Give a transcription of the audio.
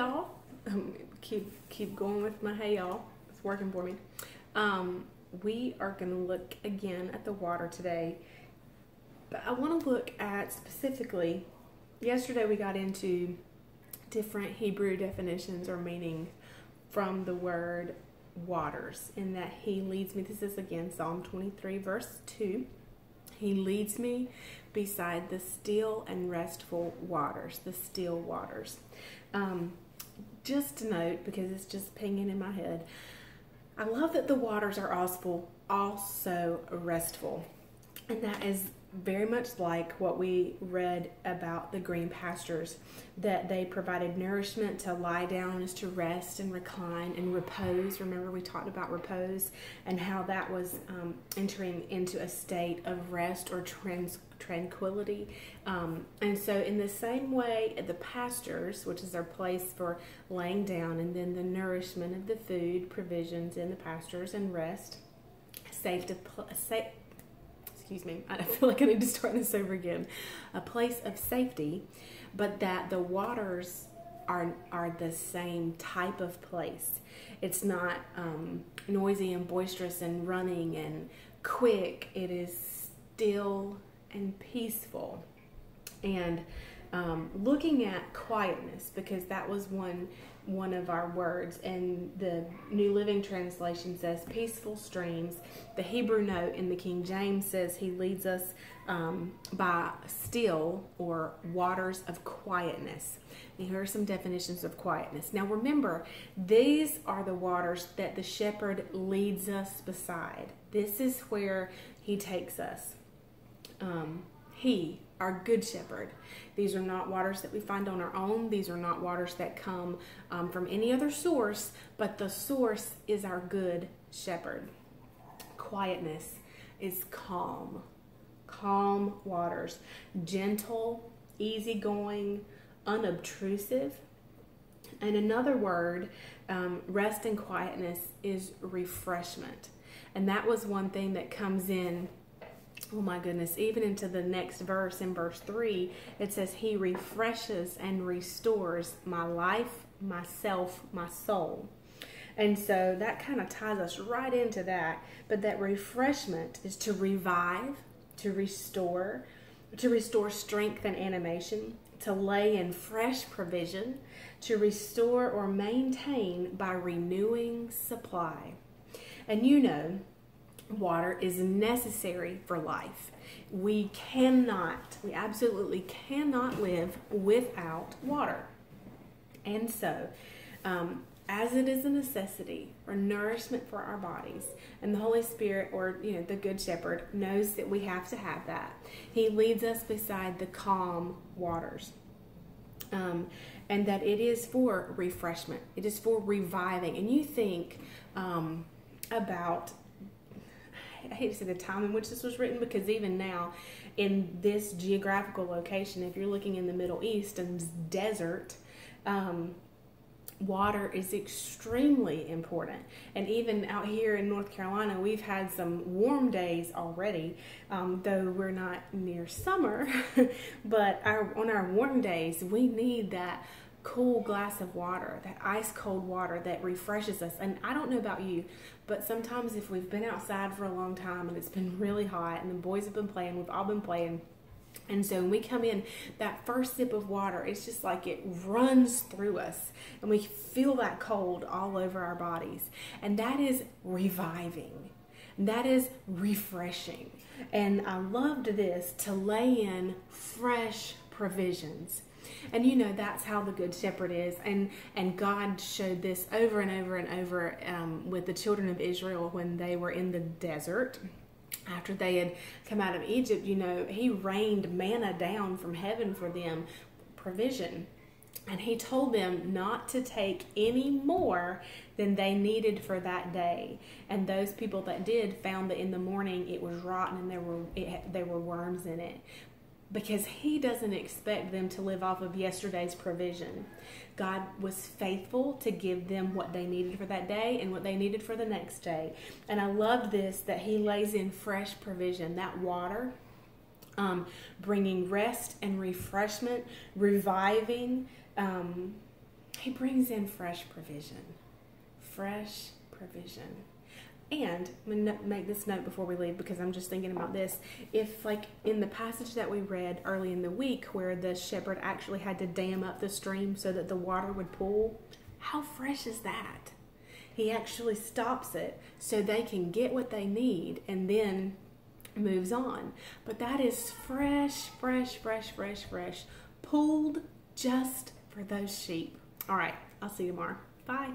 y'all. Keep going with my hey y'all. It's working for me. We are going to look again at the water today, but I want to look at specifically, yesterday we got into different Hebrew definitions or meanings from the word waters, in that he leads me. This is again Psalm 23 verse 2. He leads me beside the still and restful waters, the still waters. Just to note, because it's just pinging in my head, I love that the waters are also restful. And that is very much like what we read about the green pastures, that they provided nourishment to lie down, is to rest and recline and repose. Remember, we talked about repose and how that was entering into a state of rest or tranquility. And so in the same way, the pastures, which is our place for laying down, and then the nourishment of the food provisions in the pastures and rest, excuse me, I feel like I need to start this over again. A place of safety, but that the waters are the same type of place. It's not noisy and boisterous and running and quick. It is still and peaceful. And looking at quietness, because that was one of our words, and the New Living Translation says peaceful streams. The Hebrew note in the King James says he leads us by still or waters of quietness. And here are some definitions of quietness. Now remember, these are the waters that the shepherd leads us beside. This is where he takes us. He, our good shepherd. These are not waters that we find on our own. These are not waters that come from any other source, but the source is our good shepherd. Quietness is calm. Calm waters. Gentle, easygoing, unobtrusive. And another word, rest and quietness, is refreshment. And that was one thing that comes in, oh my goodness, even into the next verse, in verse 3, it says, he refreshes and restores my life, myself, my soul. And so that kind of ties us right into that. But that refreshment is to revive, to restore strength and animation, to lay in fresh provision, to restore or maintain by renewing supply. And you know, water is necessary for life. We absolutely cannot live without water. And so, as it is a necessity for nourishment for our bodies, and the Holy Spirit, or the Good Shepherd, knows that we have to have that. He leads us beside the calm waters. And that it is for refreshment. It is for reviving. And you think about, I hate to say the time in which this was written, because even now in this geographical location, if you're looking in the Middle East and desert, water is extremely important. And even out here in North Carolina, we've had some warm days already, though we're not near summer, but on our warm days, we need that cool glass of water, that ice cold water that refreshes us. And I don't know about you, but sometimes if we've been outside for a long time and it's been really hot and the boys have been playing, we've all been playing, and so when we come in, that first sip of water, it's just like it runs through us and we feel that cold all over our bodies. And that is reviving. That is refreshing. And I loved this, to lay in fresh provisions. And that's how the Good Shepherd is. And God showed this over and over and over with the children of Israel when they were in the desert. After they had come out of Egypt, he rained manna down from heaven for them, provision. And he told them not to take any more than they needed for that day. And those people that did found that in the morning it was rotten and there were worms in it. Because he doesn't expect them to live off of yesterday's provision. God was faithful to give them what they needed for that day and what they needed for the next day. And I loved this, that he lays in fresh provision, that water, bringing rest and refreshment, reviving, He brings in fresh provision. Fresh provision. And I'm going to make this note before we leave, because I'm just thinking about this. If, like in the passage that we read early in the week, where the shepherd actually had to dam up the stream so that the water would pool, how fresh is that? He actually stops it so they can get what they need and then moves on. But that is fresh, fresh, fresh, fresh, fresh, pulled just for those sheep. All right, I'll see you tomorrow. Bye.